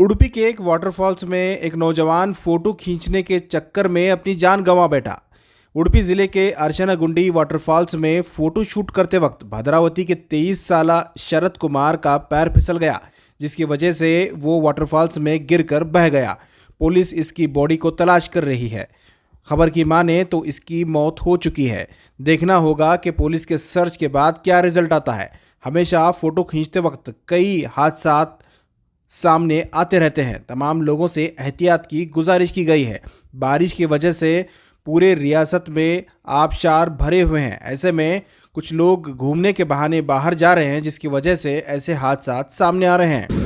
उडुपी के एक वाटरफॉल्स में एक नौजवान फोटो खींचने के चक्कर में अपनी जान गंवा बैठा। उडुपी जिले के अर्शनागुंडी वाटरफॉल्स में फोटो शूट करते वक्त भद्रावती के 23 साला शरद कुमार का पैर फिसल गया, जिसकी वजह से वो वाटरफॉल्स में गिरकर बह गया। पुलिस इसकी बॉडी को तलाश कर रही है। खबर की माने तो इसकी मौत हो चुकी है। देखना होगा कि पुलिस के सर्च के बाद क्या रिजल्ट आता है। हमेशा फोटो खींचते वक्त कई हादसा सामने आते रहते हैं। तमाम लोगों से एहतियात की गुजारिश की गई है। बारिश की वजह से पूरे रियासत में आबशार भरे हुए हैं। ऐसे में कुछ लोग घूमने के बहाने बाहर जा रहे हैं, जिसकी वजह से ऐसे हादसा सामने आ रहे हैं।